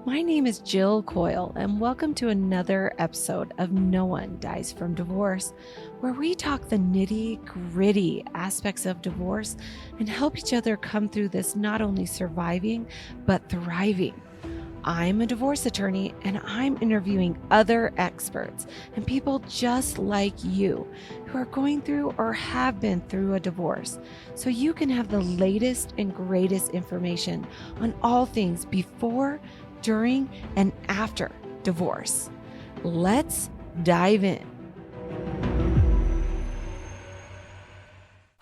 My name is Jill Coyle, and welcome to another episode of No One Dies from Divorce, where we talk the nitty-gritty aspects of divorce and help each other come through this not only surviving, but thriving. I'm a divorce attorney, and I'm interviewing other experts and people just like you who are going through or have been through a divorce, so you can have the latest and greatest information on all things before, during, and after divorce. Let's dive in.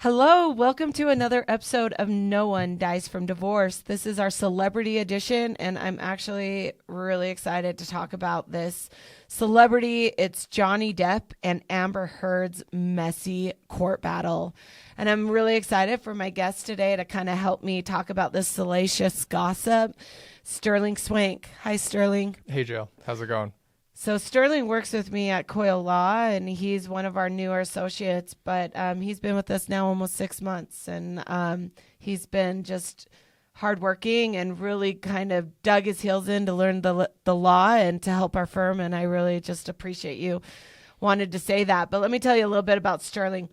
Hello, welcome to another episode of No One Dies from Divorce. This is our celebrity edition, and I'm actually really excited to talk about this celebrity. It's Johnny Depp and Amber Heard's messy court battle. And I'm really excited for my guest today to kind of help me talk about this salacious gossip, Sterling Swank. Hi, Sterling. Hey, Jill. How's it going? So Sterling works with me at CoilLaw, and he's one of our newer associates, but he's been with us now almost 6 months, and he's been just hardworking and really kind of dug his heels in to learn the law and to help our firm, and I really just appreciate you wanted to say that. But let me tell you a little bit about Sterling.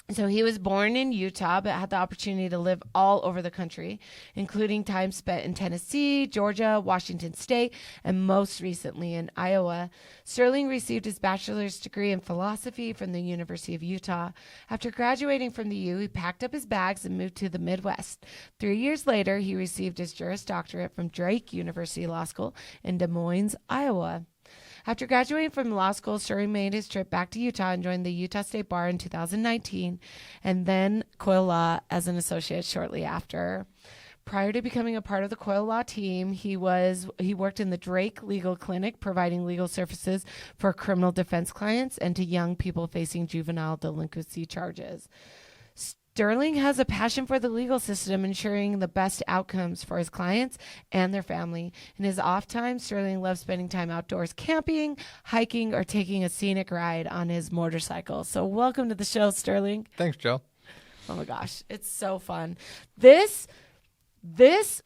So he was born in Utah, but had the opportunity to live all over the country, including time spent in Tennessee, Georgia, Washington State, and most recently in Iowa. Sterling received his bachelor's degree in philosophy from the University of Utah. After graduating from the U, he packed up his bags and moved to the Midwest. 3 years later, he received his Juris Doctorate from Drake University Law School in Des Moines, Iowa. After graduating from law school, Sterling made his trip back to Utah and joined the Utah State Bar in 2019, and then CoilLaw as an associate shortly after. Prior to becoming a part of the CoilLaw team, he worked in the Drake Legal Clinic, providing legal services for criminal defense clients and to young people facing juvenile delinquency charges. Sterling has a passion for the legal system, ensuring the best outcomes for his clients and their family. In his off time, Sterling loves spending time outdoors camping, hiking, or taking a scenic ride on his motorcycle. So welcome to the show, Sterling. Thanks, Jill. Oh my gosh, it's so fun. This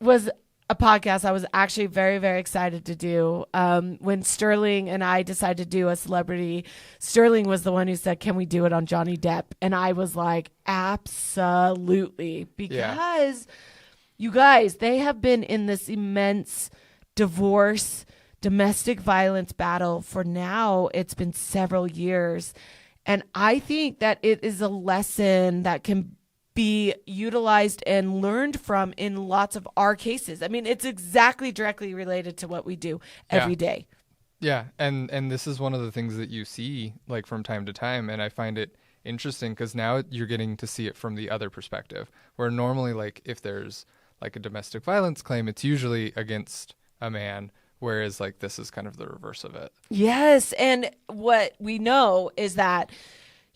was a podcast I was actually very, very excited to do. When Sterling and I decided to do a celebrity, Sterling was the one who said, "Can we do it on Johnny Depp?" And I was like, absolutely. Because you guys, they have been in this immense divorce, domestic violence battle for now. It's been several years. And I think that it is a lesson that can be utilized and learned from in lots of our cases. I mean, it's exactly directly related to what we do every day. Yeah. And this is one of the things that you see like from time to time. And I find it interesting because now you're getting to see it from the other perspective, where normally like if there's like a domestic violence claim, it's usually against a man. Whereas like this is kind of the reverse of it. Yes. And what we know is that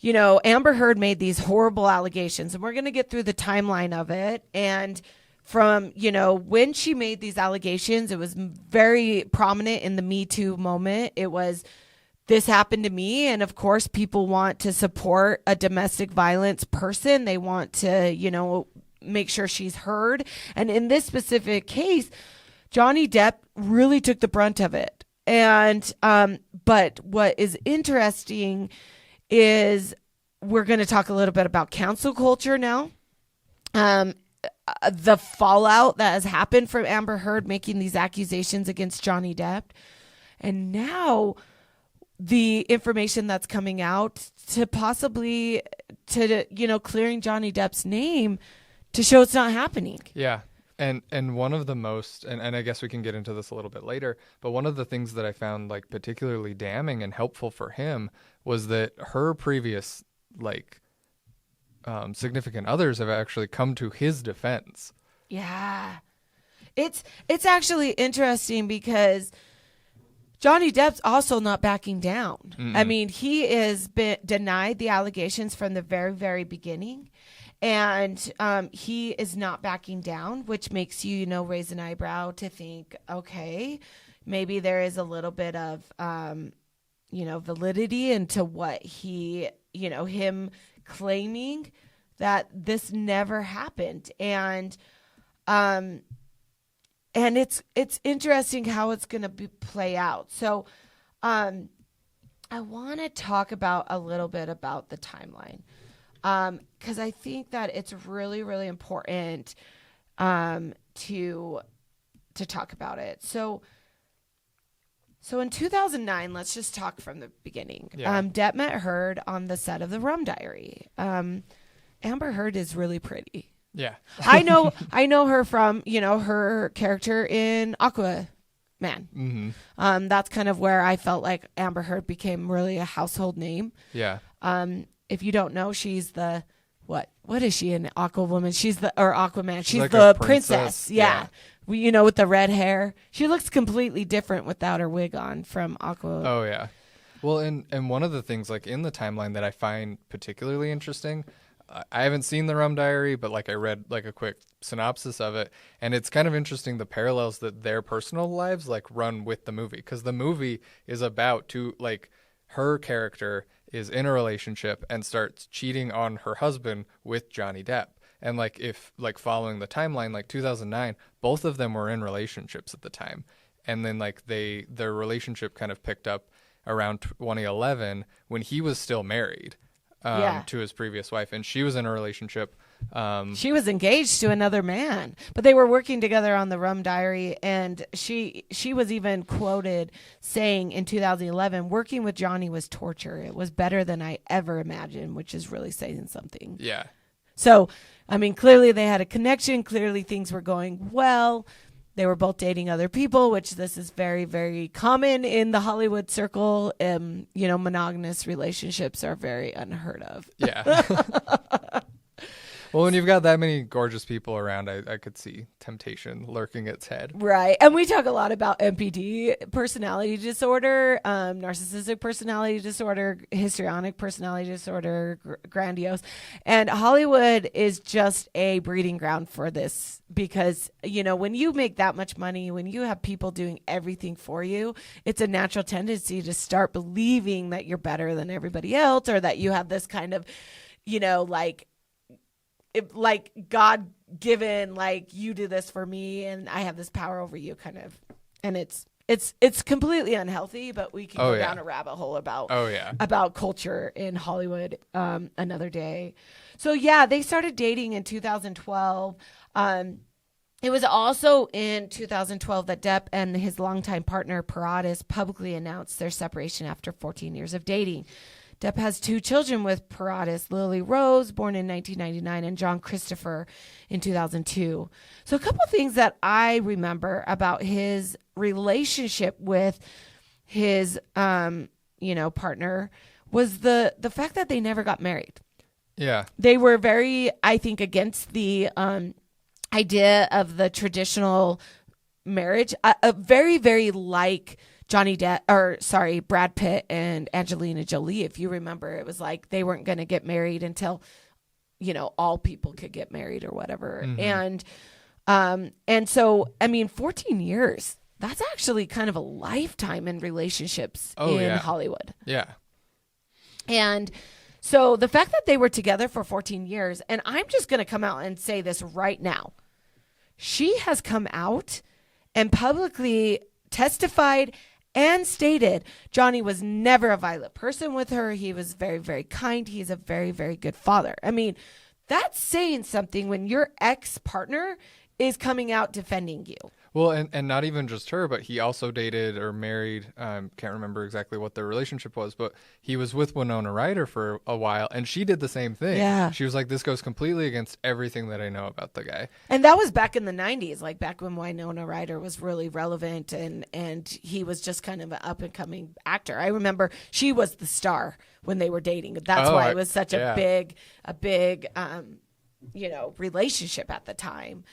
Amber Heard made these horrible allegations, and we're going to get through the timeline of it. And from, when she made these allegations, it was very prominent in the Me Too moment. It was, this happened to me. And of course, people want to support a domestic violence person. They want to, make sure she's heard. And in this specific case, Johnny Depp really took the brunt of it. And, but what is interesting is we're going to talk a little bit about cancel culture now. The fallout that has happened from Amber Heard making these accusations against Johnny Depp. And now the information that's coming out to possibly clearing Johnny Depp's name to show it's not happening. Yeah. And one of the most, and I guess we can get into this a little bit later, but one of the things that I found like particularly damning and helpful for him was that her previous like significant others have actually come to his defense. Yeah. It's actually interesting because Johnny Depp's also not backing down. Mm-hmm. I mean, he has been denied the allegations from the very, very beginning. And he is not backing down, which makes you, raise an eyebrow to think, okay, maybe there is a little bit of, validity into what he, him claiming that this never happened. And and it's interesting how it's going to play out. So I want to talk about a little bit about the timeline, because I think that it's really, really important to talk about it. So in 2009, let's just talk from the beginning. Yeah. Depp met Heard on the set of The Rum Diary. Amber Heard is really pretty. Yeah. I know her from, her character in Aquaman. Mm-hmm. That's kind of where I felt like Amber Heard became really a household name. Yeah. If you don't know, she's the what is she in Aquawoman? Or Aquaman. She's like the a princess. Yeah. With the red hair. She looks completely different without her wig on from Aqua. Oh yeah. Well, and one of the things like in the timeline that I find particularly interesting, I haven't seen the Rum Diary, but like I read like a quick synopsis of it, and it's kind of interesting the parallels that their personal lives like run with the movie, because the movie is about her character is in a relationship and starts cheating on her husband with Johnny Depp. And following the timeline, like 2009, both of them were in relationships at the time. And then their relationship kind of picked up around 2011 when he was still married to his previous wife, and she was in a relationship. She was engaged to another man, but they were working together on the Rum Diary, and she was even quoted saying in 2011, "Working with Johnny was torture. It was better than I ever imagined," which is really saying something. Yeah. So, I mean, clearly they had a connection. Clearly things were going well. They were both dating other people, which this is very, very common in the Hollywood circle. Monogamous relationships are very unheard of. Yeah. Well, when you've got that many gorgeous people around, I could see temptation lurking its head. Right. And we talk a lot about NPD, personality disorder, narcissistic personality disorder, histrionic personality disorder, grandiose. And Hollywood is just a breeding ground for this because, when you make that much money, when you have people doing everything for you, it's a natural tendency to start believing that you're better than everybody else, or that you have this kind of, God given, you do this for me and I have this power over you kind of. And it's completely unhealthy, but we can go down a rabbit hole about culture in Hollywood another day. So yeah, they started dating in 2012. It was also in 2012 that Depp and his longtime partner Paradis publicly announced their separation after 14 years of dating. Depp has 2 children with Paradis, Lily Rose, born in 1999, and John Christopher in 2002. So a couple of things that I remember about his relationship with his, partner was the fact that they never got married. Yeah. They were very, I think, against the idea of the traditional marriage, very, very like Brad Pitt and Angelina Jolie. If you remember, it was like they weren't going to get married until, all people could get married or whatever. Mm-hmm. And so, 14 years, that's actually kind of a lifetime in relationships in Hollywood. Yeah. And so the fact that they were together for 14 years, and I'm just going to come out and say this right now. She has come out and publicly testified and stated Johnny was never a violent person with her. He was very, very kind. He's a very, very good father. That's saying something when your ex-partner is coming out defending you. Well, and not even just her, but he also dated or married, can't remember exactly what their relationship was, but he was with Winona Ryder for a while, and she did the same thing. Yeah. She was like, this goes completely against everything that I know about the guy. And that was back in the 90s, back when Winona Ryder was really relevant, and he was just kind of an up-and-coming actor. I remember she was the star when they were dating. That's why it was such a big relationship at the time.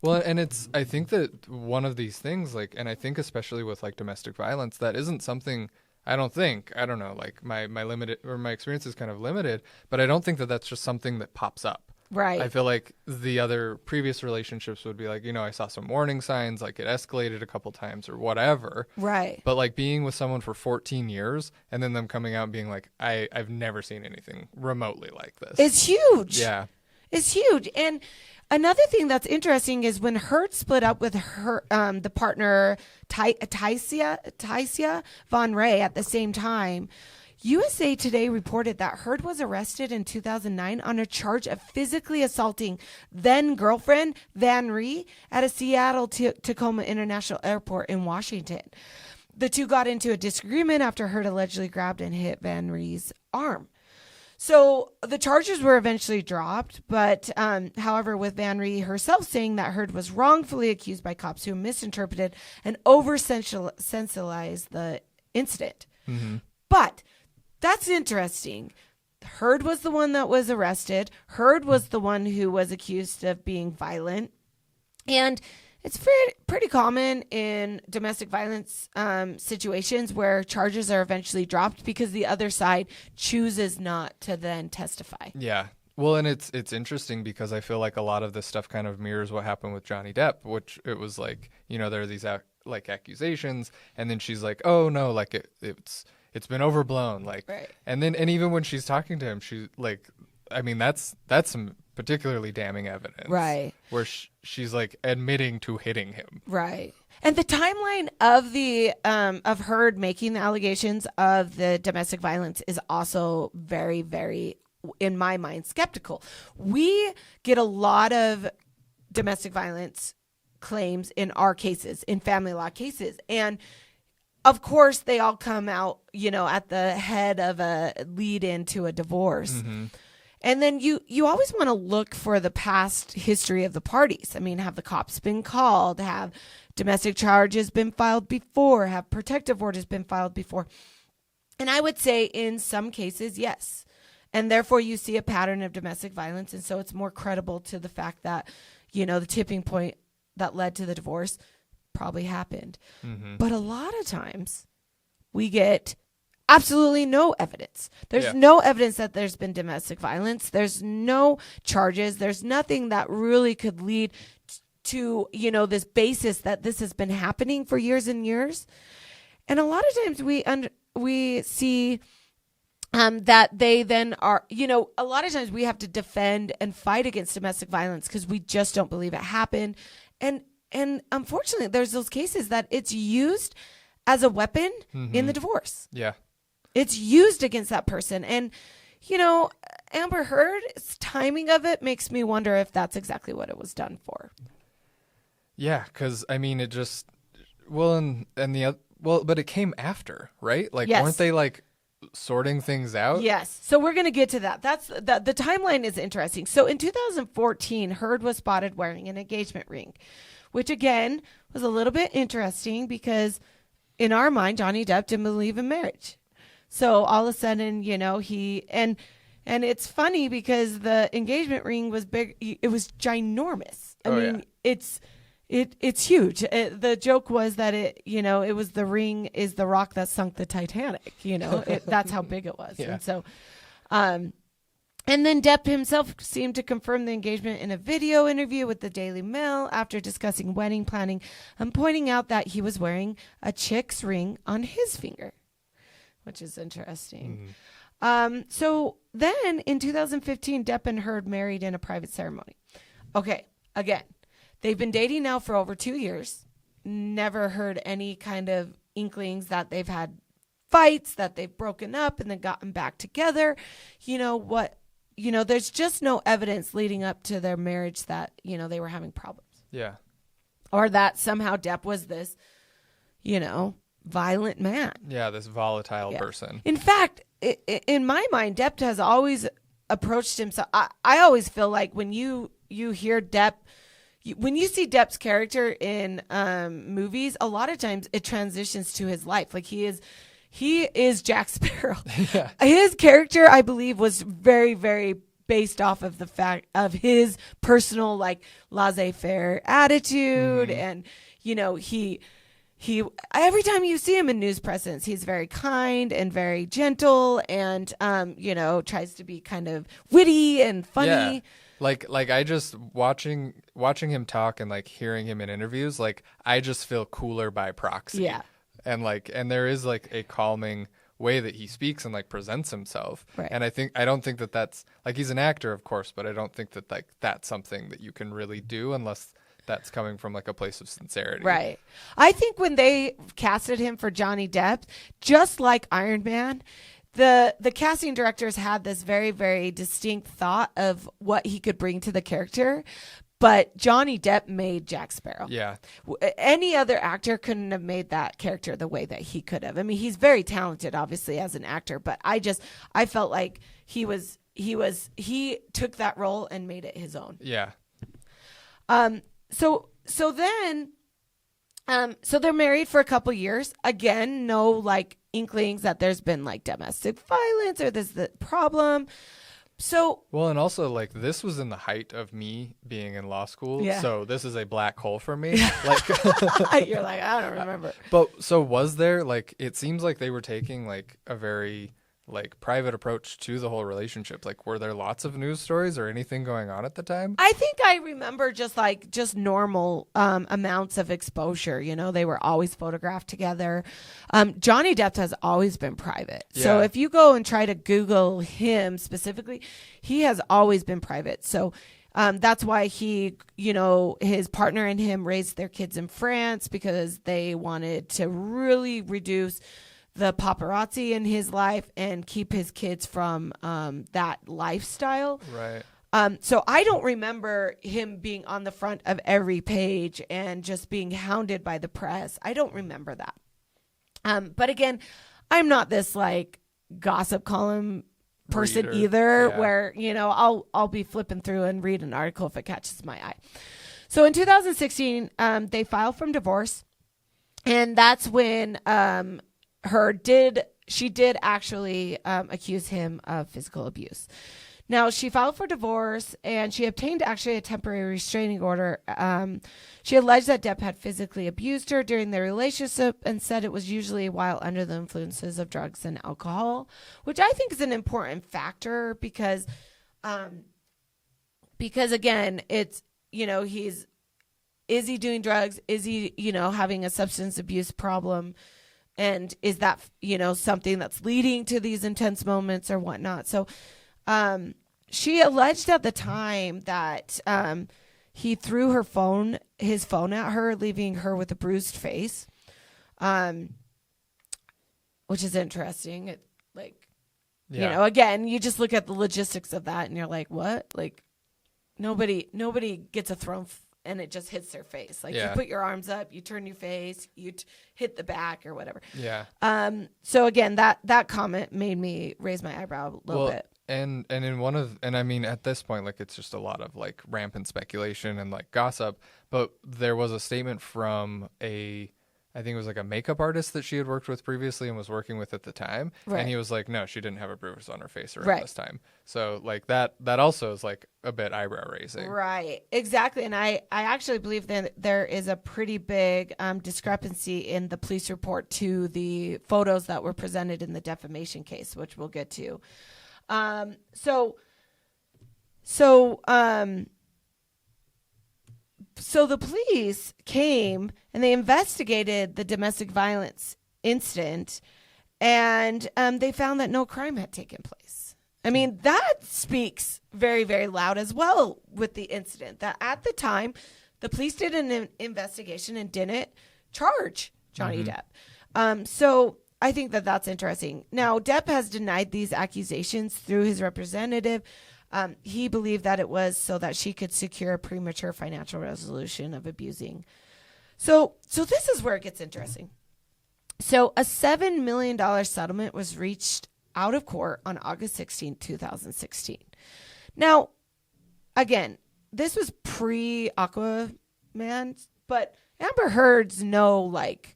Well, and I think that one of these things, and I think especially with domestic violence, that isn't something, I don't know, my limited, or my experience is kind of limited, but I don't think that that's just something that pops up. Right. I feel like the other previous relationships would be I saw some warning signs, it escalated a couple times or whatever. Right. But being with someone for 14 years and then them coming out and being I've never seen anything remotely like this. It's huge. Yeah. It's huge. And another thing that's interesting is when Heard split up with her, the partner Taisia Von Ray at the same time, USA Today reported that Heard was arrested in 2009 on a charge of physically assaulting then girlfriend Van Ree at a Seattle Tacoma International Airport in Washington. The two got into a disagreement after Heard allegedly grabbed and hit Van Ree's arm. So the charges were eventually dropped, but however, with Van Ree herself saying that Heard was wrongfully accused by cops who misinterpreted and over-sensationalized the incident. Mm-hmm. But that's interesting. Heard was the one that was arrested. Heard was the one who was accused of being violent. And it's pretty common in domestic violence situations where charges are eventually dropped because the other side chooses not to then testify. Yeah. Well, and it's interesting because I feel like a lot of this stuff kind of mirrors what happened with Johnny Depp, which it was like, there are these like accusations, and then she's like, oh no, like it's been overblown, like, right. And even when she's talking to him, she's like, I mean, that's some particularly damning evidence, right? Where she's like admitting to hitting him, right? And the timeline of the of Heard making the allegations of the domestic violence is also very, very, in my mind, skeptical. We get a lot of domestic violence claims in our cases, in family law cases, and of course they all come out, at the head of a lead into a divorce. Mm-hmm. And then you always want to look for the past history of the parties. I mean, have the cops been called? Have domestic charges been filed before? Have protective orders been filed before? And I would say in some cases, yes. And therefore you see a pattern of domestic violence. And so it's more credible to the fact that, the tipping point that led to the divorce probably happened. Mm-hmm. But a lot of times we get absolutely no evidence. There's no evidence that there's been domestic violence. There's no charges. There's nothing that really could lead to, this basis that this has been happening for years and years. And a lot of times we see that they then are, a lot of times we have to defend and fight against domestic violence because we just don't believe it happened. And unfortunately, there's those cases that it's used as a weapon in the divorce. Yeah. It's used against that person. And, Amber Heard's timing of it makes me wonder if that's exactly what it was done for. Yeah, because, I mean, it just, but it came after, right? Like, yes. Weren't they, like, sorting things out? Yes. So we're going to get to that. The timeline is interesting. So in 2014, Heard was spotted wearing an engagement ring, which, again, was a little bit interesting because in our mind, Johnny Depp didn't believe in marriage. So all of a sudden, he and it's funny because the engagement ring was big. It was ginormous. I mean, it's huge. The joke was that it was the ring is the rock that sunk the Titanic. That's how big it was. Yeah. And so, and then Depp himself seemed to confirm the engagement in a video interview with the Daily Mail after discussing wedding planning and pointing out that he was wearing a chick's ring on his finger, which is interesting. So then in 2015, Depp and Heard married in a private ceremony. Okay, again, they've been dating now for over 2 years. Never heard any kind of inklings that they've had fights, that they've broken up and then gotten back together. There's just no evidence leading up to their marriage that, they were having problems. Yeah. Or that somehow Depp was this, violent man. Yeah, this volatile person. In fact, in my mind, Depp has always approached himself. I always feel like when you hear Depp, when you see Depp's character in movies, a lot of times it transitions to his life. Like he is Jack Sparrow. Yeah. His character, I believe, was very, very based off of the fact of his personal, like, laissez-faire attitude. And, he every time you see him in news presence, he's very kind and very gentle and, tries to be kind of witty and funny. Yeah. Like I just watching him talk and like hearing him in interviews, like I just feel cooler by proxy. Yeah. And there is like a calming way that he speaks and like presents himself. Right. And I don't think that that's like, he's an actor, of course, but I don't think that like that's something that you can really do unless that's coming from like a place of sincerity. Right. I think when they casted him for Johnny Depp, just like Iron Man, the casting directors had this very, very distinct thought of what he could bring to the character. But Johnny Depp made Jack Sparrow. Yeah. Any other actor couldn't have made that character the way that he could have. I mean, he's very talented, obviously, as an actor, but I felt like he took that role and made it his own. Yeah. So they're married for a couple years. Again, no like inklings that there's been like domestic violence or there's the problem. So well, and also like this was in the height of me being in law school, so this is a black hole for me. Like you're like, I don't remember. But so was there like, it seems like they were taking like a very like private approach to the whole relationship. Like, were there lots of news stories or anything going on at the time? I think I remember just normal amounts of exposure. You know, they were always photographed together. Johnny Depp has always been private. Yeah. So if you go and try to Google him specifically, he has always been private. So that's why his partner and him raised their kids in France, because they wanted to really reduce the paparazzi in his life and keep his kids from that lifestyle. Right. So I don't remember him being on the front of every page and just being hounded by the press. I don't remember that. But again, I'm not this like gossip column person either, where, I'll be flipping through and read an article if it catches my eye. So in 2016, they filed for divorce, and that's when she did actually accuse him of physical abuse. Now, she filed for divorce, and she obtained actually a temporary restraining order. She alleged that Depp had physically abused her during their relationship and said it was usually while under the influences of drugs and alcohol, which I think is an important factor because again, it's, is he doing drugs? Is he, having a substance abuse problem? And is that, something that's leading to these intense moments or whatnot? So she alleged at the time that he threw his phone at her, leaving her with a bruised face, which is interesting. Again, you just look at the logistics of that and you're like, what? Like, nobody gets a thrown and it just hits their face. Like, you put your arms up, you turn your face, you hit the back or whatever. Yeah. So again, that comment made me raise my eyebrow a little bit. And I mean, at this point, like, it's just a lot of like rampant speculation and like gossip, but there was a statement from I think it was like a makeup artist that she had worked with previously and was working with at the time. Right. And he was like, no, she didn't have a bruise on her face around this time. So like that also is like a bit eyebrow raising. Right. Exactly. And I actually believe that there is a pretty big discrepancy in the police report to the photos that were presented in the defamation case, which we'll get to. So the police came and they investigated the domestic violence incident, and they found that no crime had taken place. I mean, that speaks very, very loud as well with the incident, that at the time, the police did an investigation and didn't charge Johnny Depp. So I think that that's interesting. Now, Depp has denied these accusations through his representative. He believed that it was so that she could secure a premature financial resolution of abusing. So this is where it gets interesting. So a $7 million settlement was reached out of court on August 16, 2016. Now, again, this was pre-Aquaman, but Amber Heard's nobody.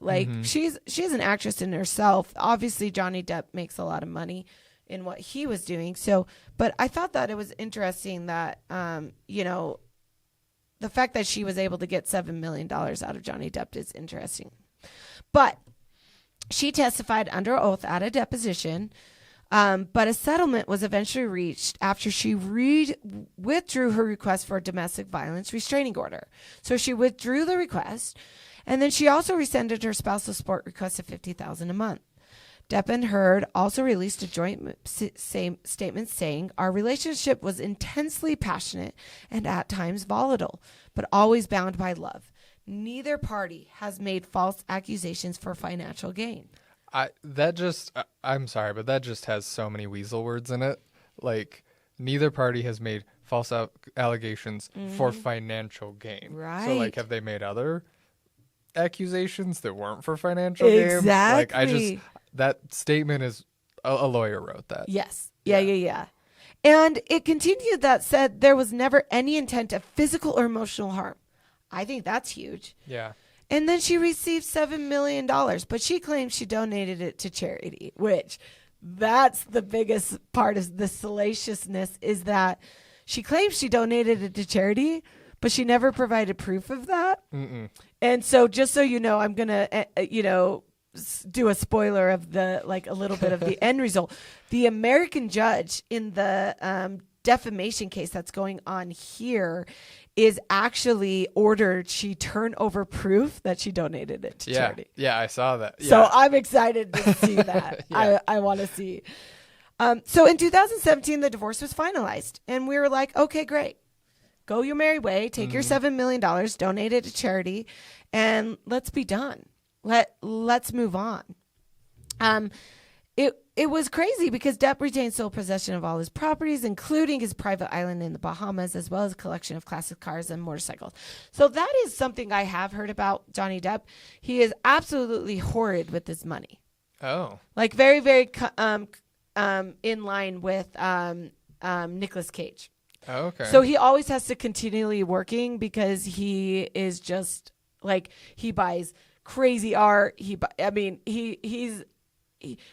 Like, she's an actress in herself. Obviously, Johnny Depp makes a lot of money in what he was doing. So, but I thought that it was interesting that, the fact that she was able to get $7 million out of Johnny Depp is interesting. But she testified under oath at a deposition, but a settlement was eventually reached after she withdrew her request for a domestic violence restraining order. So she withdrew the request, And then she also rescinded her spousal support request of $50,000 a month. Depp and Heard also released a joint statement saying, our relationship was intensely passionate and at times volatile, but always bound by love. Neither party has made false accusations for financial gain. I'm sorry, but that just has so many weasel words in it. Like, neither party has made false allegations for financial gain. Right. So, like, have they made other accusations that weren't for financial gain? Exactly. Like, that statement is a lawyer wrote that. Yes. Yeah. And it continued that said there was never any intent of physical or emotional harm. I think that's huge. Yeah. And then she received $7 million, but she claims she donated it to charity, which that's the biggest part of the salaciousness, is that she claims she donated it to charity, but she never provided proof of that. And so just so you know, I'm going to, do a spoiler of a little bit of the end result. The American judge in the defamation case that's going on here is actually ordered she turn over proof that she donated it to charity. Yeah, I saw that. Yeah. So I'm excited to see that. I want to see. So in 2017, the divorce was finalized, and we were like, okay, great. Go your merry way. Take your $7 million, donate it to charity, and let's be done. Let's move on. It was crazy because Depp retained sole possession of all his properties, including his private island in the Bahamas, as well as a collection of classic cars and motorcycles. So that is something I have heard about Johnny Depp. He is absolutely horrid with his money. Oh. Like very, very in line with Nicolas Cage. Oh, okay. So he always has to continually working because he is just like, he buys crazy art. He's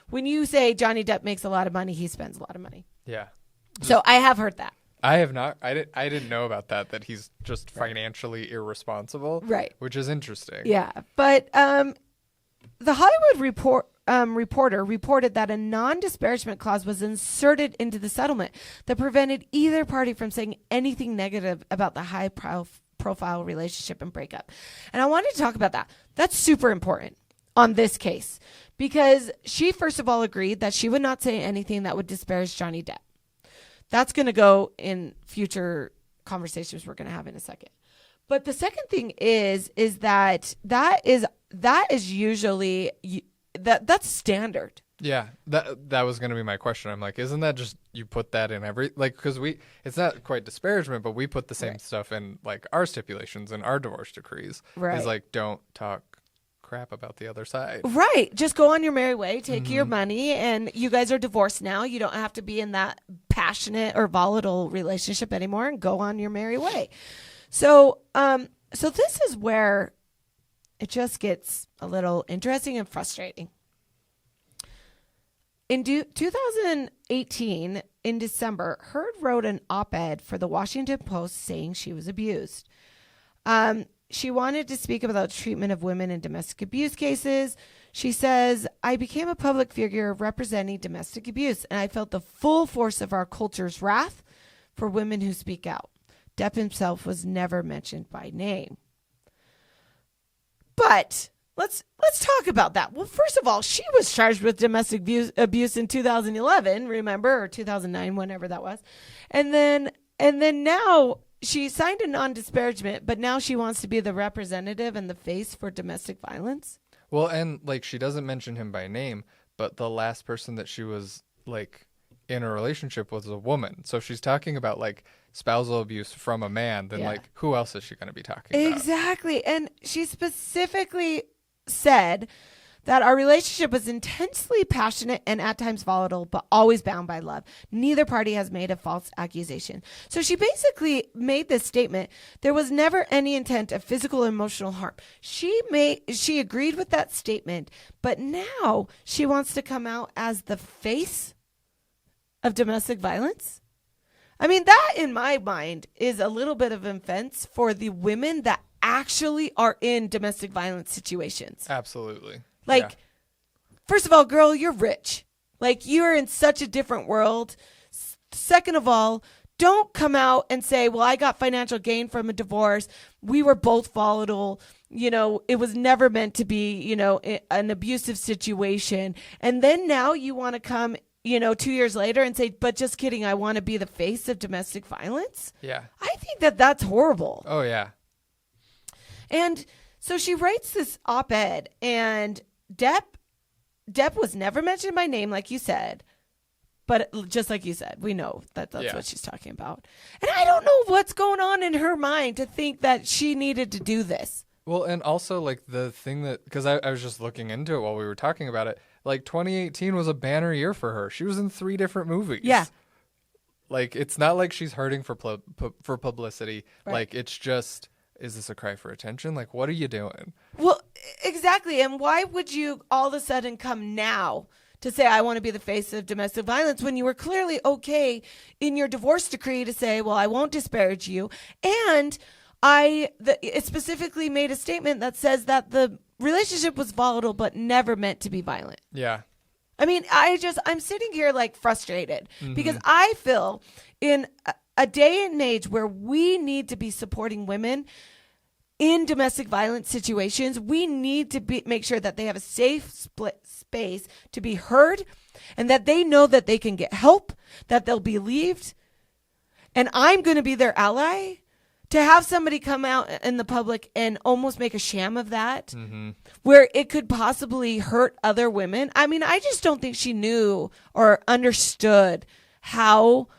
when you say Johnny Depp makes a lot of money, he spends a lot of money. Yeah. So I have heard that. I have not. I didn't know about that he's just financially irresponsible. Right. Which is interesting. Yeah. But the Hollywood reporter reported that a non-disparagement clause was inserted into the settlement that prevented either party from saying anything negative about the high-profile relationship and breakup. And I wanted to talk about that. That's super important on this case because she, first of all, agreed that she would not say anything that would disparage Johnny Depp. That's going to go in future conversations we're going to have in a second. But the second thing is that is usually that's standard. Yeah, that was going to be my question. I'm like, isn't that just you put that in every, like, because it's not quite disparagement, but we put the same stuff in like our stipulations and our divorce decrees. Right. It's like, don't talk crap about the other side. Right. Just go on your merry way, take your money, and you guys are divorced now. You don't have to be in that passionate or volatile relationship anymore, and go on your merry way. So this is where it just gets a little interesting and frustrating. In 2018, in December, Heard wrote an op-ed for the Washington Post saying she was abused. She wanted to speak about the treatment of women in domestic abuse cases. She says, I became a public figure representing domestic abuse, and I felt the full force of our culture's wrath for women who speak out. Depp himself was never mentioned by name. But let's talk about that. Well, first of all, she was charged with domestic abuse in 2011, remember, or 2009, whenever that was. And then now she signed a non-disparagement, but now she wants to be the representative and the face for domestic violence. Well, and like she doesn't mention him by name, but the last person that she was like in a relationship was a woman. So if she's talking about like spousal abuse from a man, then like who else is she going to be talking about? Exactly. And she specifically said that our relationship was intensely passionate and at times volatile, but always bound by love. Neither party has made a false accusation. So she basically made this statement. There was never any intent of physical or emotional harm. She agreed with that statement, but now she wants to come out as the face of domestic violence. I mean, that in my mind is a little bit of offense for the women that actually are in domestic violence situations. Absolutely. Like, first of all, girl, you're rich. Like, you're in such a different world. Second of all, don't come out and say, well, I got financial gain from a divorce. We were both volatile. It was never meant to be, an abusive situation. And then now you want to come, 2 years later and say, but just kidding, I want to be the face of domestic violence. Yeah. I think that that's horrible. Oh, yeah. And so she writes this op-ed, and Depp was never mentioned by name, like you said. But just like you said, we know that that's what she's talking about. And I don't know what's going on in her mind to think that she needed to do this. Well, and also, like, the thing that, because I was just looking into it while we were talking about it, like, 2018 was a banner year for her. She was in 3 different movies. Yeah. Like, it's not like she's hurting for publicity. Right. Like, it's just, is this a cry for attention? Like, what are you doing? Well, exactly. And why would you all of a sudden come now to say, I want to be the face of domestic violence, when you were clearly okay in your divorce decree to say, well, I won't disparage you. And it specifically made a statement that says that the relationship was volatile, but never meant to be violent. Yeah. I mean, I'm sitting here like frustrated because I feel in a day and age where we need to be supporting women in domestic violence situations, we need to make sure that they have a safe space to be heard and that they know that they can get help, that they'll be believed. And I'm going to be their ally. To have somebody come out in the public and almost make a sham of that, where it could possibly hurt other women. I mean, I just don't think she knew or understood how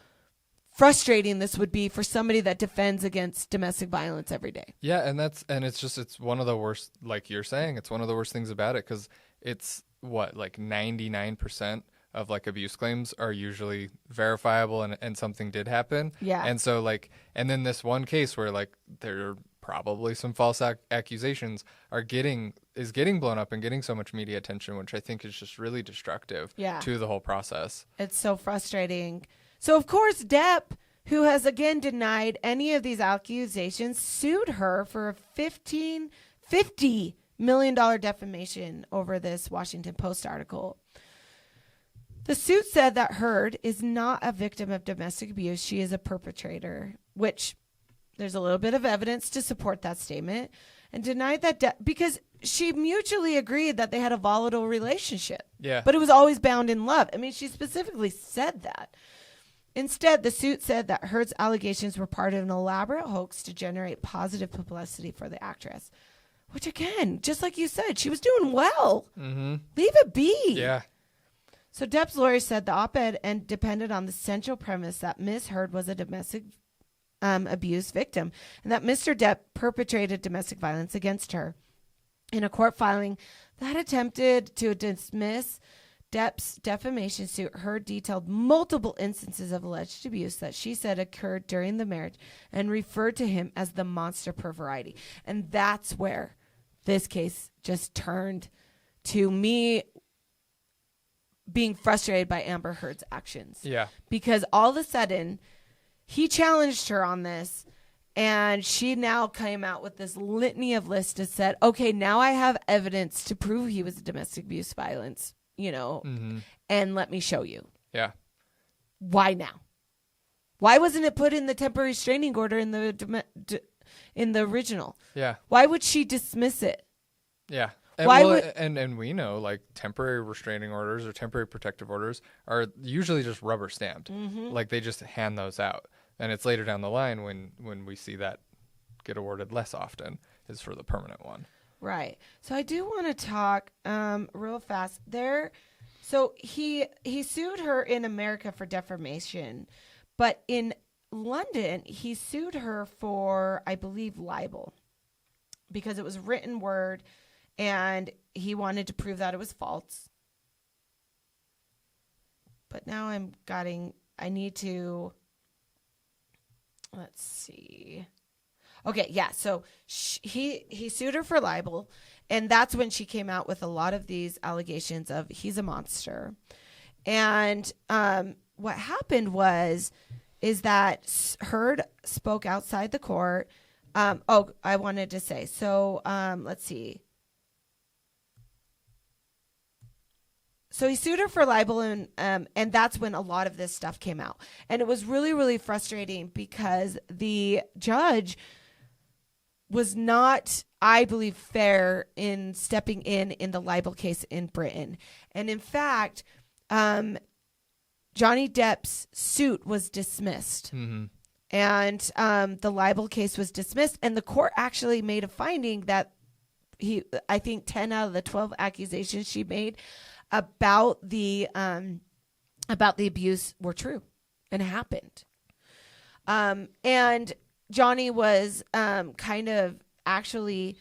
frustrating this would be for somebody that defends against domestic violence every day. Yeah, and it's one of the worst, like you're saying, it's one of the worst things about it, because it's like 99% of like abuse claims are usually verifiable and something did happen. Yeah. And so like, and then this one case where like there are probably some false accusations is getting blown up and getting so much media attention, which I think is just really destructive to the whole process. It's so frustrating. So of course, Depp, who has again denied any of these accusations, sued her for a $50 million defamation over this Washington Post article. The suit said that Heard is not a victim of domestic abuse. She is a perpetrator, which there's a little bit of evidence to support that statement, and denied that because she mutually agreed that they had a volatile relationship. Yeah. But it was always bound in love. I mean, she specifically said that. Instead, the suit said that Heard's allegations were part of an elaborate hoax to generate positive publicity for the actress, which again, just like you said, she was doing well. Mm-hmm. Leave it be. Yeah. So Depp's lawyer said the op-ed and depended on the central premise that Ms. Heard was a domestic abuse victim and that Mr. Depp perpetrated domestic violence against her. In a court filing that attempted to dismiss Depp's defamation suit, Heard detailed multiple instances of alleged abuse that she said occurred during the marriage and referred to him as the monster per variety. And that's where this case just turned to me being frustrated by Amber Heard's actions. Yeah. Because all of a sudden, he challenged her on this, and she now came out with this litany of lists that said, okay, now I have evidence to prove he was a domestic abuse violence, and let me show you. Yeah. Why now? Why wasn't it put in the temporary restraining order in the original? Yeah. Why would she dismiss it? Yeah. And we know like temporary restraining orders or temporary protective orders are usually just rubber stamped. Mm-hmm. Like they just hand those out. And it's later down the line when we see that get awarded less often is for the permanent one. Right. So I do want to talk real fast there. So he sued her in America for defamation, but in London he sued her for, I believe, libel because it was written word. And he wanted to prove that it was false. But now I need to, let's see. Okay, yeah, so he sued her for libel, and that's when she came out with a lot of these allegations of he's a monster. And what happened is that Heard spoke outside the court. I wanted to say, so let's see. he sued her for libel, and that's when a lot of this stuff came out. And it was really, really frustrating because the judge was not, I believe, fair in stepping in the libel case in Britain. And in fact, Johnny Depp's suit was dismissed. Mm-hmm. And the libel case was dismissed. And the court actually made a finding that I think 10 out of the 12 accusations she made about the abuse were true and happened. And Johnny was kind of actually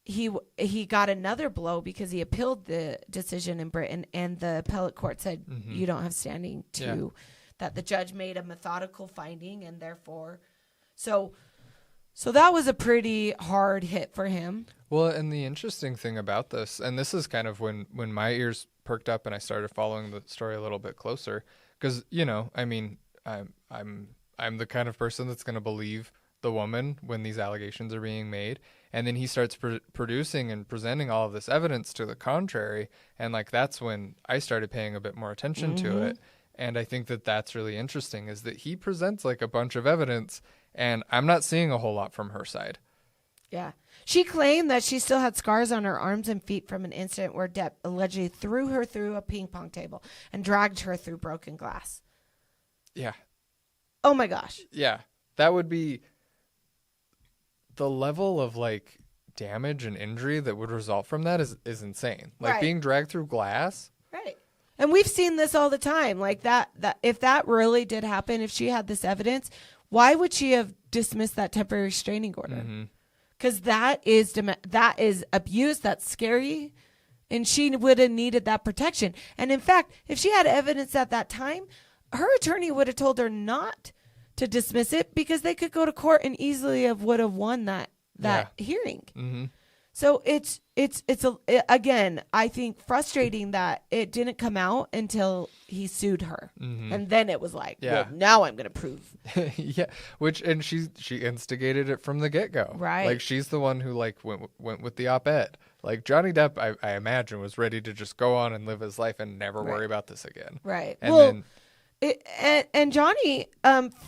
he got another blow because he appealed the decision in Britain, and the appellate court said you don't have standing to that. The judge made a methodical finding, and therefore so that was a pretty hard hit for him. Well, and the interesting thing about this, and this is kind of when my ears perked up and I started following the story a little bit closer, because, you know, I mean, I'm the kind of person that's going to believe the woman when these allegations are being made. And then he starts producing and presenting all of this evidence to the contrary. And like, that's when I started paying a bit more attention to it. And I think that that's really interesting, is that he presents like a bunch of evidence, and I'm not seeing a whole lot from her side. Yeah. She claimed that she still had scars on her arms and feet from an incident where Depp allegedly threw her through a ping pong table and dragged her through broken glass. Yeah. Oh my gosh. Yeah. That would be the level of like damage and injury that would result from that is insane. Like being dragged through glass. Right. And we've seen this all the time. Like that if that really did happen, if she had this evidence, why would she have dismissed that temporary restraining order? Because that is abuse. That's scary. And she would have needed that protection. And in fact, if she had evidence at that time, her attorney would have told her not to dismiss it, because they could go to court and easily would have won that hearing. So it's again, I think, frustrating that it didn't come out until he sued her, and then it was like, well, now I'm going to prove. And she instigated it from the get go. Right, like she's the one who like went with the op-ed. Like Johnny Depp, I imagine, was ready to just go on and live his life and never worry about this again. Right. And then. And Johnny,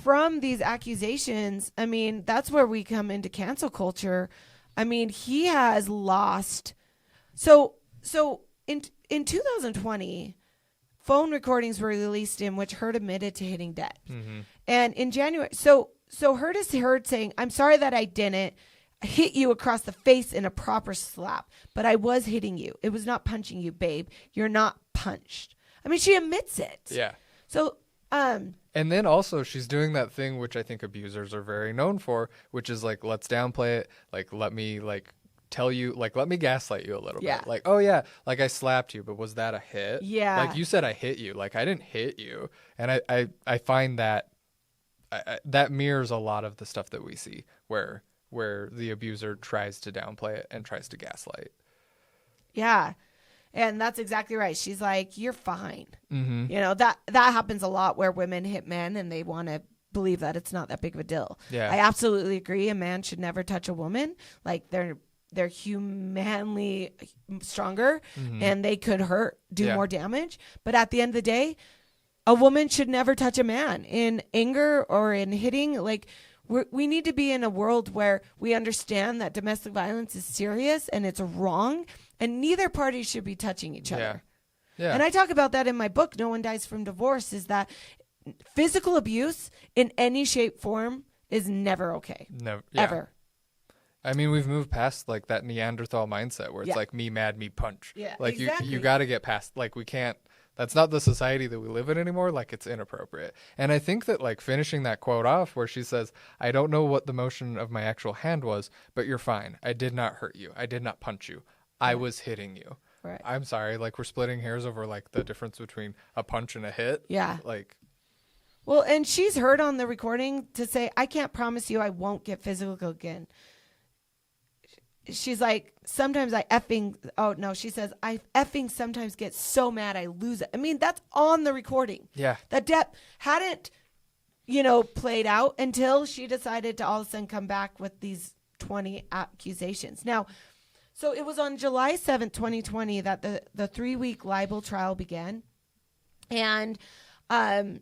from these accusations, I mean, that's where we come into cancel culture. I mean, he has lost. So in 2020, phone recordings were released in which Heard admitted to hitting Depp. And in January, so Heard is heard saying, "I'm sorry that I didn't hit you across the face in a proper slap, but I was hitting you. It was not punching you, babe. You're not punched." I mean, she admits it. Yeah. So, and then also she's doing that thing which I think abusers are very known for, which is like, let's downplay it. Like, let me like tell you, like, let me gaslight you a little bit. Like, oh yeah, like I slapped you, but was that a hit? Yeah. Like you said I hit you. Like I didn't hit you. And I find that that mirrors a lot of the stuff that we see where the abuser tries to downplay it and tries to gaslight. Yeah. And that's exactly right. She's like, "You're fine." You know, that happens a lot where women hit men and they want to believe that it's not that big of a deal. Yeah. I absolutely agree. A man should never touch a woman. Like they're humanly stronger and they could do more damage. But at the end of the day, a woman should never touch a man in anger or in hitting. Like we need to be in a world where we understand that domestic violence is serious and it's wrong. And neither party should be touching each other. Yeah. And I talk about that in my book, No One Dies from Divorce, is that physical abuse in any shape, form is never okay. Never. Ever. I mean, we've moved past like that Neanderthal mindset where it's like me mad, me punch. Yeah, like exactly. you got to get past, like we can't, that's not the society that we live in anymore. Like it's inappropriate. And I think that like finishing that quote off where she says, "I don't know what the motion of my actual hand was, but you're fine. I did not hurt you. I did not punch you. I was hitting you." Right. I'm sorry. Like we're splitting hairs over like the difference between a punch and a hit. Yeah. Like. Well, and she's heard on the recording to say, "I can't promise you I won't get physical again." She's like, "Sometimes I she says, "I effing sometimes get so mad I lose it." I mean, that's on the recording. Yeah. That Depp hadn't, played out until she decided to all of a sudden come back with these 20 accusations. Now, So it was on July 7th, 2020 that the 3-week libel trial began. And Depp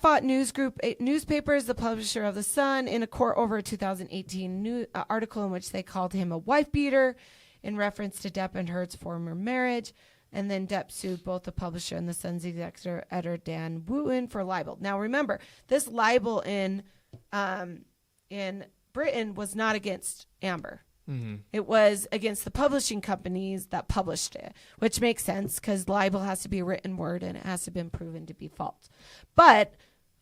fought newspapers, the publisher of The Sun, in a court over a 2018 article in which they called him a wife beater in reference to Depp and Heard's former marriage. And then Depp sued both the publisher and The Sun's executive editor, Dan Wooten, for libel. Now, remember, this libel in Britain was not against Amber. Mm-hmm. It was against the publishing companies that published it, which makes sense because libel has to be a written word and it has to have been proven to be false. But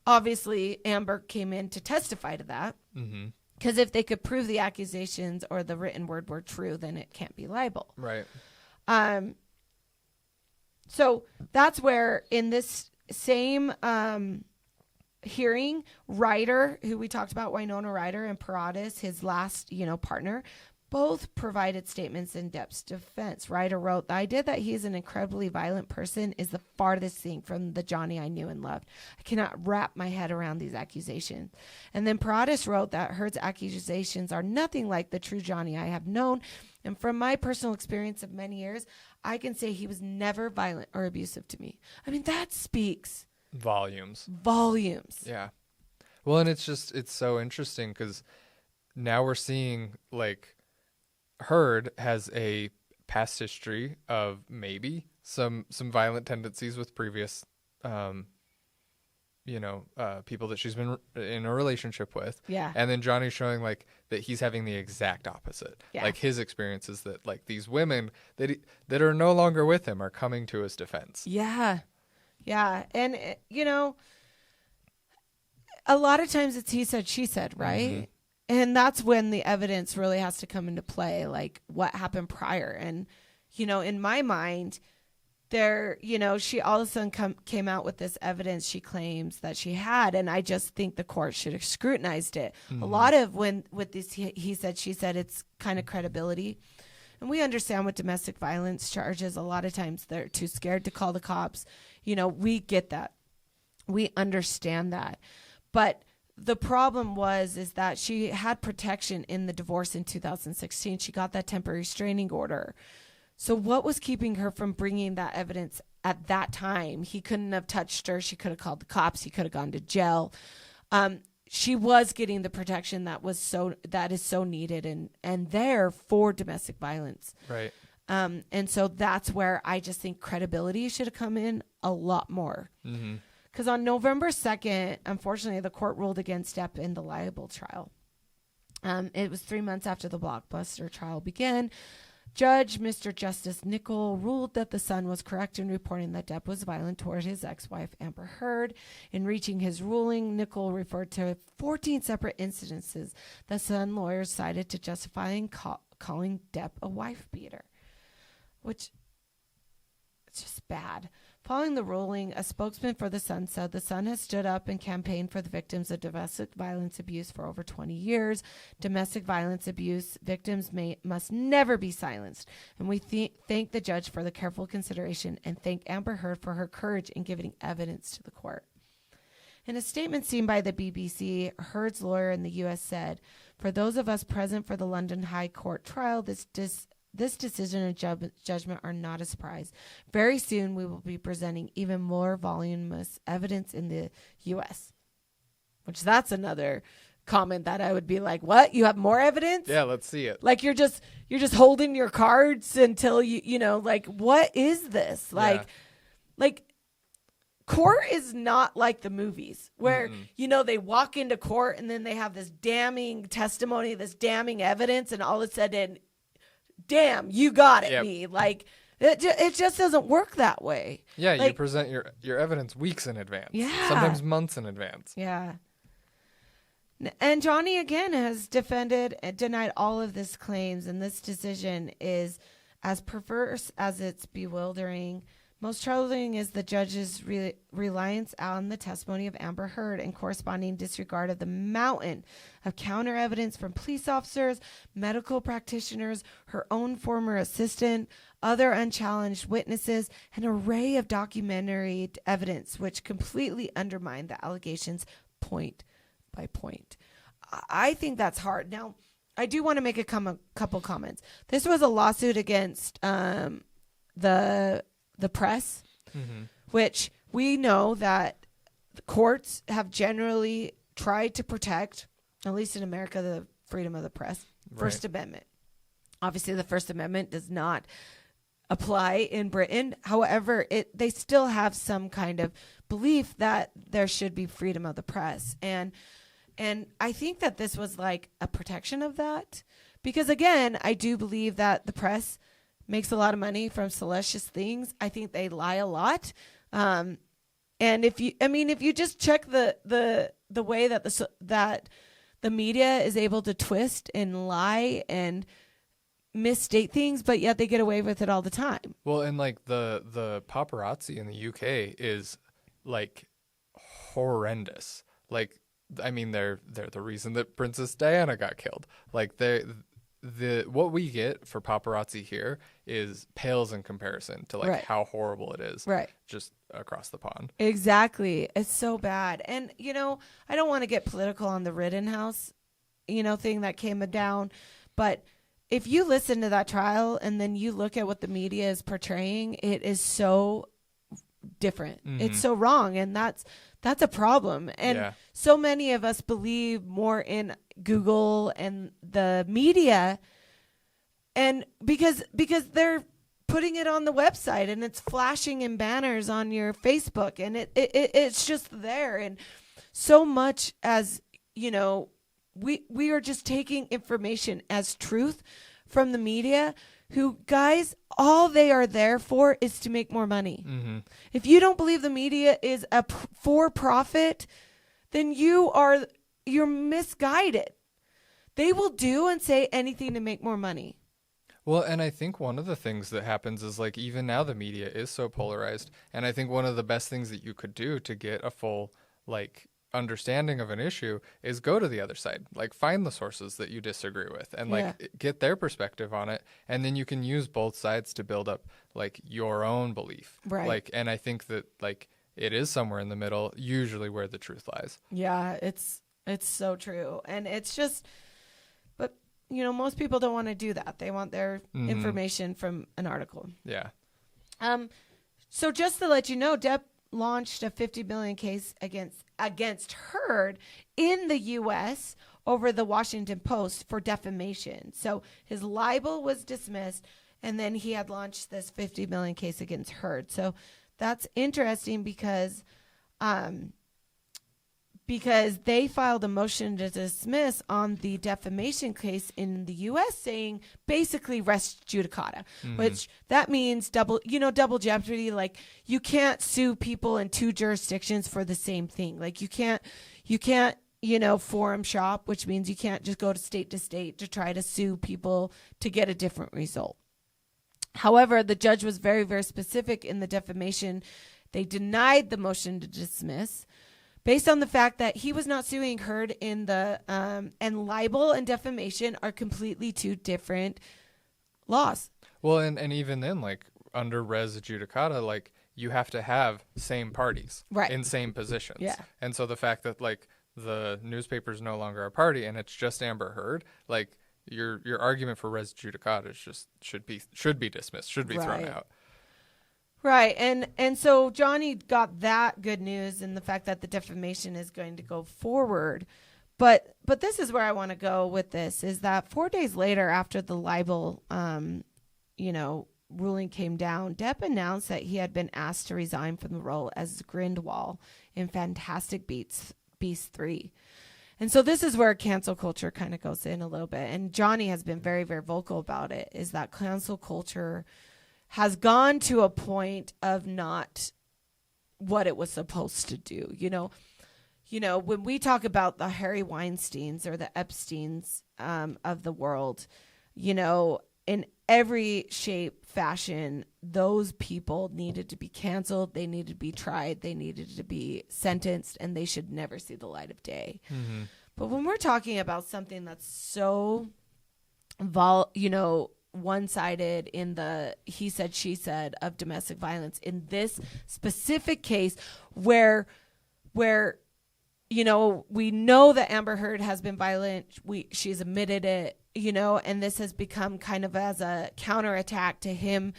obviously, Amber came in to testify to that because if they could prove the accusations or the written word were true, then it can't be libel. Right. So that's where in this same hearing, Ryder, who we talked about, Winona Ryder, and Paradis, his last, partner, both provided statements in Depp's defense. Ryder wrote, "The idea that he is an incredibly violent person is the farthest thing from the Johnny I knew and loved. I cannot wrap my head around these accusations." And then Paradis wrote that Heard's accusations are nothing like the true Johnny I have known. And from my personal experience of many years, I can say he was never violent or abusive to me. I mean, that speaks volumes. Yeah. Well, and it's so interesting because now we're seeing like Heard has a past history of maybe some violent tendencies with previous, people that she's been in a relationship with. Yeah. And then Johnny's showing like that he's having the exact opposite. Yeah. Like his experience is that like these women that are no longer with him are coming to his defense. Yeah. Yeah. And, a lot of times it's he said, she said, right? Mm-hmm. And that's when the evidence really has to come into play, like what happened prior. And, in my mind, she all of a sudden came out with this evidence she claims that she had. And I just think the court should have scrutinized it. Mm-hmm. A lot of with this, he said, she said, it's kind of credibility. And we understand with domestic violence charges, a lot of times they're too scared to call the cops. We get that. We understand that. But the problem is that she had protection in the divorce in 2016. She got that temporary restraining order. So what was keeping her from bringing that evidence at that time? He couldn't have touched her. She could have called the cops. He could have gone to jail. She was getting the protection that is so needed and there for domestic violence. Right. And so that's where I just think credibility should have come in a lot more. Mm-hmm. Because on November 2nd, unfortunately, the court ruled against Depp in the libel trial. It was 3 months after the Blockbuster trial began. Judge Mr. Justice Nickel ruled that the Sun was correct in reporting that Depp was violent toward his ex-wife, Amber Heard. In reaching his ruling, Nickel referred to 14 separate incidences the Sun lawyers cited to justify calling Depp a wife beater, which it's just bad. Following the ruling, a spokesman for the Sun said the Sun has stood up and campaigned for the victims of domestic violence abuse for over 20 years. Domestic violence abuse victims must never be silenced. And we thank the judge for the careful consideration and thank Amber Heard for her courage in giving evidence to the court. In a statement seen by the BBC, Heard's lawyer in the U.S. said, "For those of us present for the London High Court trial, this decision and judgment are not a surprise. Very soon, we will be presenting even more voluminous evidence in the U.S." Which that's another comment that I would be like, "What? You have more evidence?" Yeah, let's see it. Like you're just holding your cards until like what is this? Like court is not like the movies where they walk into court and then they have this damning testimony, this damning evidence, and all of a sudden, damn, you got it, me. Like, it just doesn't work that way. Yeah, like, you present your evidence weeks in advance. Yeah. Sometimes months in advance. Yeah. And Johnny, again, has defended and denied all of this claims, and this decision is as perverse as it's bewildering. Most troubling is the judge's reliance on the testimony of Amber Heard and corresponding disregard of the mountain of counter evidence from police officers, medical practitioners, her own former assistant, other unchallenged witnesses, an array of documentary evidence which completely undermine the allegations point by point. I think that's hard. Now, I do want to make a couple comments. This was a lawsuit against the press, which we know that the courts have generally tried to protect, at least in America, the freedom of the press, First Amendment. Obviously, the First Amendment does not apply in Britain. However, they still have some kind of belief that there should be freedom of the press. And I think that this was like a protection of that. Because again, I do believe that the press makes a lot of money from salacious things. I think they lie a lot. And if you just check the way that the media is able to twist and lie and misstate things, but yet they get away with it all the time. Well, and like the paparazzi in the UK is like horrendous. Like, I mean, they're the reason that Princess Diana got killed. Like, what we get for paparazzi here is pales in comparison to like how horrible it is. Right. Just across the pond. Exactly. It's so bad. And I don't want to get political on the Rittenhouse, thing that came down, but if you listen to that trial and then you look at what the media is portraying, it is so different. It's so wrong. And that's a problem. And so many of us believe more in Google and the media, and because they're putting it on the website and it's flashing in banners on your Facebook, and it's just there. And so much as, we are just taking information as truth from the media, who, guys, all they are there for is to make more money. If you don't believe the media is a for-profit, then you're misguided. They will do and say anything to make more money. Well, and I think one of the things that happens is, like, even now the media is so polarized, and I think one of the best things that you could do to get a full, like, understanding of an issue is go to the other side, like find the sources that you disagree with and like get their perspective on it, and then you can use both sides to build up like your own belief, like, and I think that like it is somewhere in the middle usually where the truth lies. It's so true. And it's just, but most people don't want to do that. They want their information from an article. So just to let you know, Depp launched a $50 million case against Heard in the U.S. over the Washington Post for defamation. So his libel was dismissed, and then he had launched this $50 million case against Heard. So that's interesting because they filed a motion to dismiss on the defamation case in the U.S., saying basically res judicata, which that means double jeopardy. Like, you can't sue people in two jurisdictions for the same thing. Like, you can't forum shop, which means you can't just go to state to try to sue people to get a different result. However, the judge was very, very specific in the defamation. They denied the motion to dismiss, based on the fact that he was not suing Heard in the and libel and defamation are completely two different laws. Well, and even then, like under res judicata, like you have to have same parties in same positions. Yeah. And so the fact that like the newspaper is no longer a party and it's just Amber Heard, like your argument for res judicata is just should be dismissed, should be thrown out. Right. And so Johnny got that good news in the fact that the defamation is going to go forward. But this is where I want to go with this, is that 4 days later after the libel, ruling came down, Depp announced that he had been asked to resign from the role as Grindelwald in Fantastic Beasts 3. And so this is where cancel culture kind of goes in a little bit. And Johnny has been very, very vocal about it, is that cancel culture has gone to a point of not what it was supposed to do. When we talk about the Harry Weinsteins or the Epsteins of the world, in every shape, fashion, those people needed to be canceled. They needed to be tried. They needed to be sentenced, and they should never see the light of day. But when we're talking about something that's so, one-sided in the he said, she said of domestic violence, in this specific case where we know that Amber Heard has been violent. She's admitted it. and this has become kind of as a counterattack to him,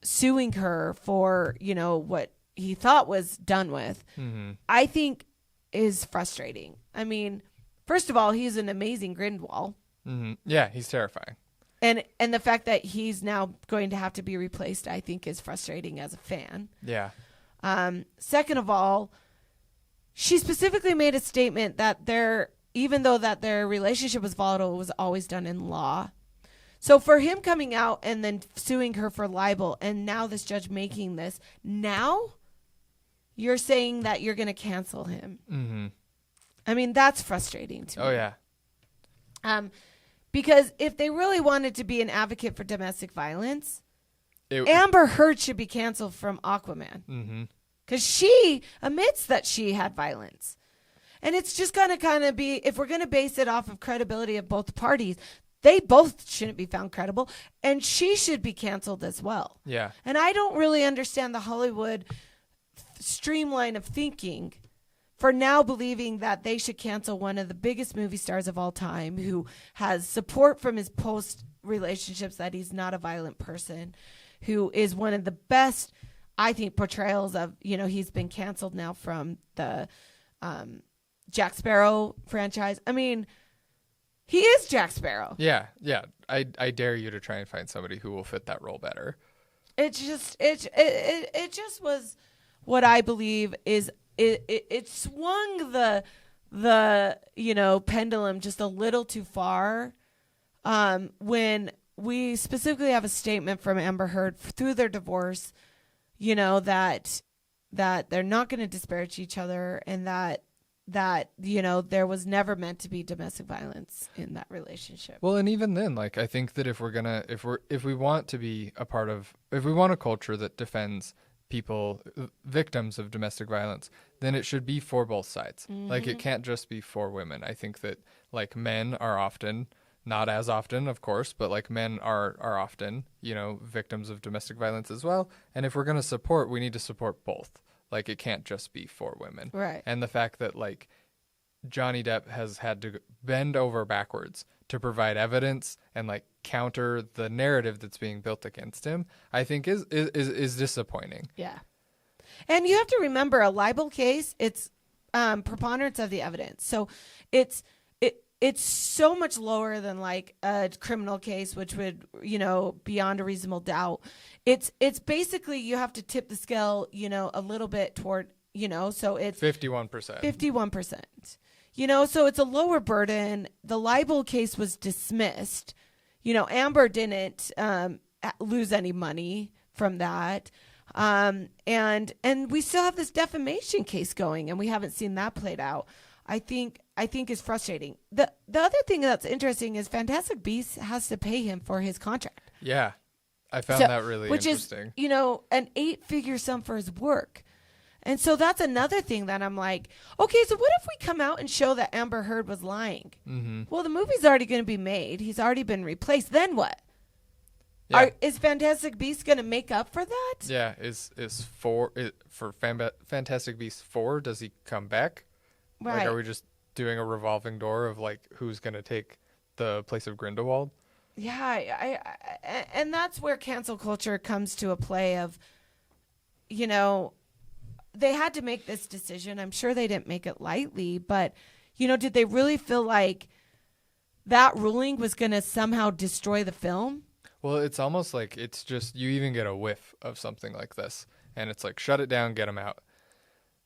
suing her for, what he thought was done with, I think is frustrating. I mean, first of all, he's an amazing Grindelwald. Yeah, he's terrifying. And the fact that he's now going to have to be replaced, I think, is frustrating as a fan. Yeah. Second of all, she specifically made a statement that even though that their relationship was volatile, it was always done in law. So for him coming out and then suing her for libel, and now this judge making this, now you're saying that you're going to cancel him. I mean, that's frustrating to me. Oh, yeah. Because if they really wanted to be an advocate for domestic violence, Amber Heard should be canceled from Aquaman. Because she admits that she had violence. And it's just going to kind of be, if we're going to base it off of credibility of both parties, they both shouldn't be found credible. And she should be canceled as well. Yeah. And I don't really understand the Hollywood streamline of thinking for now believing that they should cancel one of the biggest movie stars of all time, who has support from his post relationships that he's not a violent person, who is one of the best, I think, portrayals of, he's been canceled now from the Jack Sparrow franchise. I mean, he is Jack Sparrow. Yeah. I dare you to try and find somebody who will fit that role better. It just was what I believe is it swung the pendulum just a little too far when we specifically have a statement from Amber Heard through their divorce, that they're not going to disparage each other, and that there was never meant to be domestic violence in that relationship. Well, and even then, I think that if we want to be a part of, if we want a culture that defends people, victims of domestic violence, then it should be for both sides. It can't just be for women. I think that men are often, not as often, of course, but men are often, victims of domestic violence as well. And if we're going to support, we need to support both. It can't just be for women. Right. And the fact that Johnny Depp has had to bend over backwards to provide evidence and counter the narrative that's being built against him, I think is disappointing. Yeah. And you have to remember, a libel case, it's preponderance of the evidence. So it's so much lower than a criminal case, which would, beyond a reasonable doubt. It's basically, you have to tip the scale, a little bit toward, so it's 51%. 51%. So it's a lower burden. The libel case was dismissed. Amber didn't lose any money from that. And we still have this defamation case going, and we haven't seen that played out. I think is frustrating. The other thing that's interesting is Fantastic Beasts has to pay him for his contract. Yeah. I found that really interesting. Which is, an 8-figure sum for his work. And so that's another thing that I'm like, okay, so what if we come out and show that Amber Heard was lying? Well, the movie's already going to be made. He's already been replaced. Then what? Yeah. Is Fantastic Beasts going to make up for that? Yeah. For Fantastic Beasts 4, does he come back? Right. Are we just doing a revolving door of who's going to take the place of Grindelwald? Yeah, and that's where cancel culture comes to a play of, they had to make this decision. I'm sure they didn't make it lightly, but, did they really feel like that ruling was going to somehow destroy the film? Well, it's almost it's just, you even get a whiff of something like this, and it's shut it down, get them out.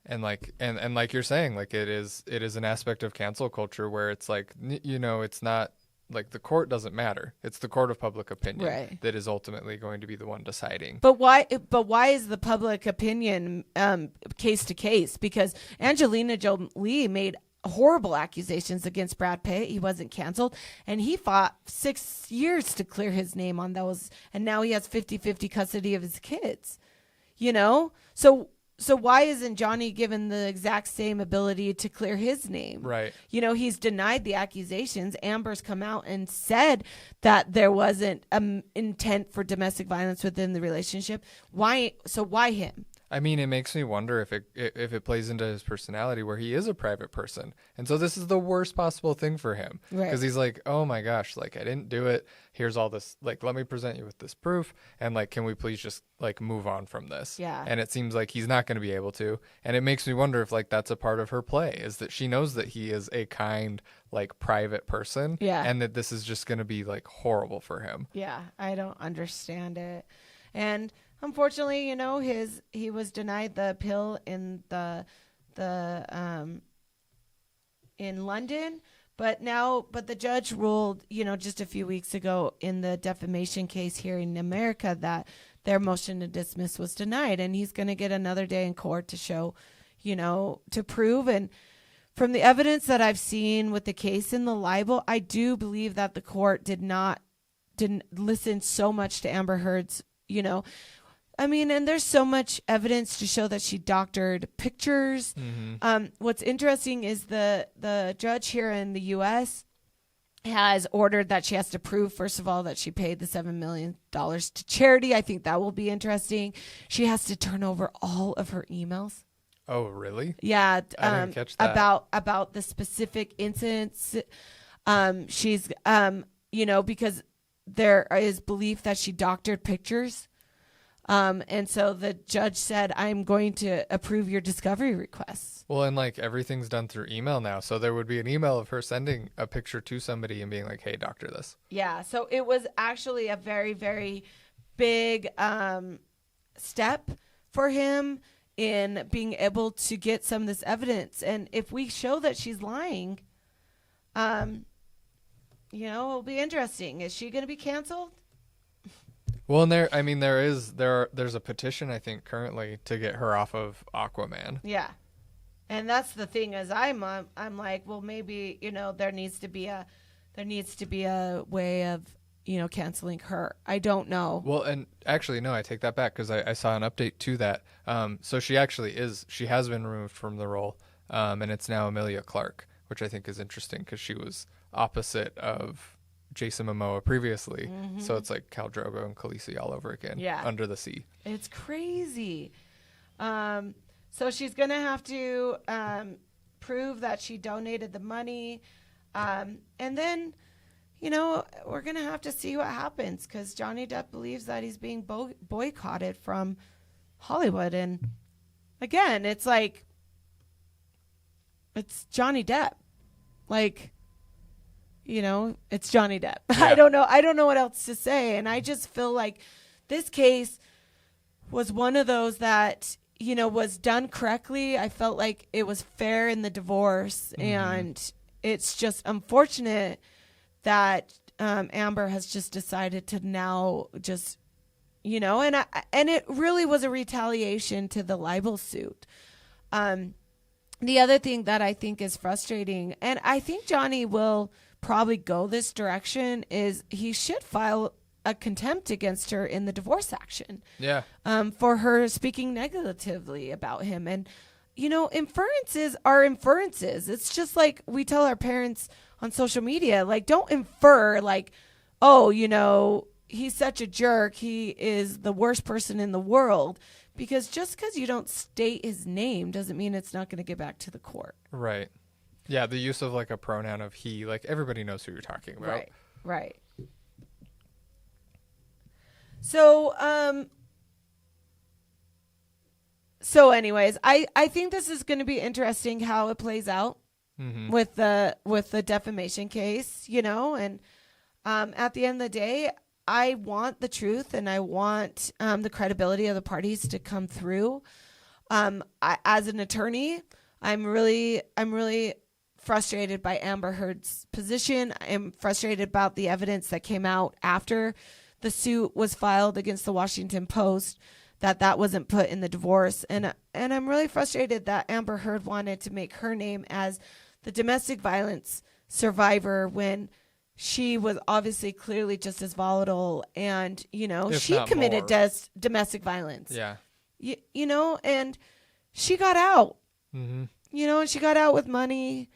And and like you're saying, it is an aspect of cancel culture where it's it's not, the court doesn't matter. It's the court of public opinion that is ultimately going to be the one deciding. But why is the public opinion case to case? Because Angelina Jolie made horrible accusations against Brad Pitt. He wasn't canceled, and he fought 6 years to clear his name on those, and now he has 50-50 custody of his kids. So why isn't Johnny given the exact same ability to clear his name? Right. He's denied the accusations. Amber's come out and said that there wasn't intent for domestic violence within the relationship. Why? So why him? I mean, it makes me wonder if it plays into his personality where he is a private person. And so this is the worst possible thing for him. Right. Because he's like, oh my gosh, like I didn't do it. Here's all this, like, let me present you with this proof. And like, can we please just like move on from this? Yeah. And it seems like he's not going to be able to. And it makes me wonder if like that's a part of her play, is that she knows that he is a kind, like private person. Yeah. And that this is just going to be like horrible for him. Yeah. I don't understand it. And unfortunately, you know, he was denied the appeal in in London, but the judge ruled, you know, just a few weeks ago in the defamation case here in America that their motion to dismiss was denied, and he's going to get another day in court to show, you know, to prove. And from the evidence that I've seen with the case in the libel, I do believe that the court didn't listen so much to Amber Heard's, you know, I mean, and there's so much evidence to show that she doctored pictures. Mm-hmm. What's interesting is the judge here in the U.S. has ordered that she has to prove, first of all, that she paid the $7 million to charity. I think that will be interesting. She has to turn over all of her emails. Oh, really? Yeah. I didn't catch that. About the specific incidents. She's, you know, because there is belief that she doctored pictures. And so the judge said, I'm going to approve your discovery requests. Well, and like everything's done through email now. So there would be an email of her sending a picture to somebody and being like, hey, doctor this. Yeah. So it was actually a very, very big step for him in being able to get some of this evidence. And if we show that she's lying, you know, it'll be interesting. Is she going to be canceled? Well, and there's a petition, I think, currently to get her off of Aquaman. Yeah. And that's the thing, is I'm like, well, maybe, you know, there needs to be a way of, you know, canceling her. I don't know. Well, and actually, no, I take that back, because I saw an update to that. So she has been removed from the role, and it's now Emilia Clarke, which I think is interesting because she was opposite of Jason Momoa previously. Mm-hmm. So it's like Khal Drogo and Khaleesi all over again. Yeah. Under the sea. It's crazy. So she's going to have to prove that she donated the money. And then, you know, we're going to have to see what happens, because Johnny Depp believes that he's being boycotted from Hollywood. And again, it's like, it's Johnny Depp. Like, you know, it's Johnny Depp. Yeah. I don't know what else to say. And I just feel like this case was one of those that, you know, was done correctly. I felt like it was fair in the divorce. Mm-hmm. And it's just unfortunate that Amber has just decided to now just, you know, and it really was a retaliation to the libel suit. The other thing that I think is frustrating, and I think Johnny will probably go this direction, is he should file a contempt against her in the divorce action. Yeah. For her speaking negatively about him. And, you know, inferences are inferences. It's just like we tell our parents on social media, like, don't infer like, oh, you know, he's such a jerk, he is the worst person in the world. Because just because you don't state his name doesn't mean it's not going to get back to the court. Right. Yeah, the use of like a pronoun of he, like everybody knows who you're talking about. Right. Right. So, anyways, I think this is going to be interesting how it plays out. Mm-hmm. with the defamation case, you know, and at the end of the day, I want the truth, and I want the credibility of the parties to come through. As an attorney, I'm really frustrated by Amber Heard's position. I'm frustrated about the evidence that came out after the suit was filed against the Washington Post, that wasn't put in the divorce. And I'm really frustrated that Amber Heard wanted to make her name as the domestic violence survivor when she was obviously clearly just as volatile, and, you know, she committed domestic violence. Yeah. You know, and she got out. Mm-hmm. You know, and she got out with money,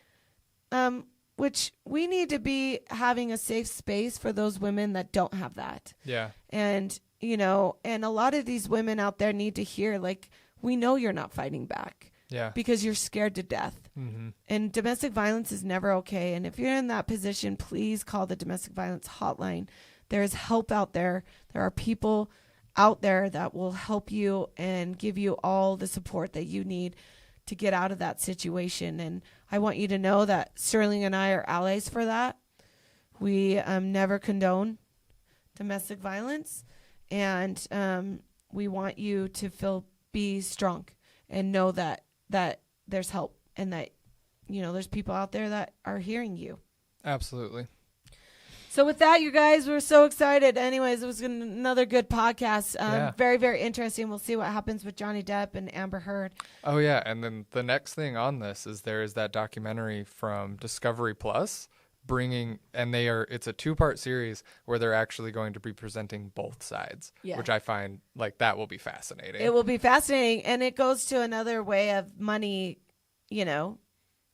which we need to be having a safe space for those women that don't have that. Yeah. And, you know, and a lot of these women out there need to hear, like, we know you're not fighting back. Yeah. Because you're scared to death. Mm-hmm. And domestic violence is never okay. And if you're in that position, please call the domestic violence hotline. There is help out there. There are people out there that will help you and give you all the support that you need to get out of that situation. And I want you to know that Sterling and I are allies for that. We never condone domestic violence. And we want you to be strong and know that there's help and that, there's people out there that are hearing you. Absolutely. So with that, you guys, we're so excited. Anyways, it was another good podcast. Very, very interesting. We'll see what happens with Johnny Depp and Amber Heard. Oh, yeah. And then the next thing on this is there is that documentary from Discovery Plus it's a 2-part series where they're actually going to be presenting both sides, which I find like that will be fascinating. It will be fascinating. And it goes to another way of money,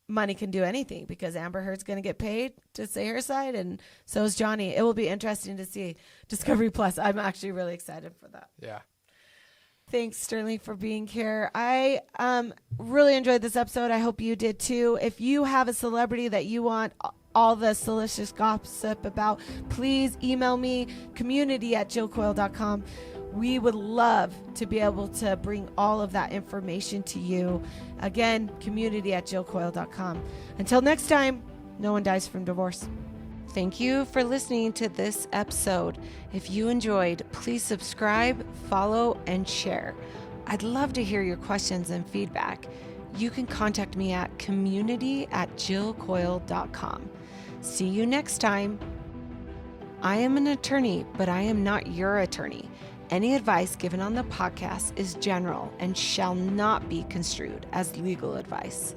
money can do anything because Amber Heard's going to get paid to say her side. And so is Johnny. It will be interesting to see Discovery Plus. I'm actually really excited for that. Yeah. Thanks, Sterling, for being here. I really enjoyed this episode. I hope you did too. If you have a celebrity that you want all the salacious gossip about, please email me, community@jillcoil.com. We would love to be able to bring all of that information to you. Again, community@jillcoil.com. Until next time, no one dies from divorce. Thank you for listening to this episode. If you enjoyed, please subscribe, follow, and share. I'd love to hear your questions and feedback. You can contact me at community@jillcoil.com. See you next time. I am an attorney, but I am not your attorney. Any advice given on the podcast is general and shall not be construed as legal advice.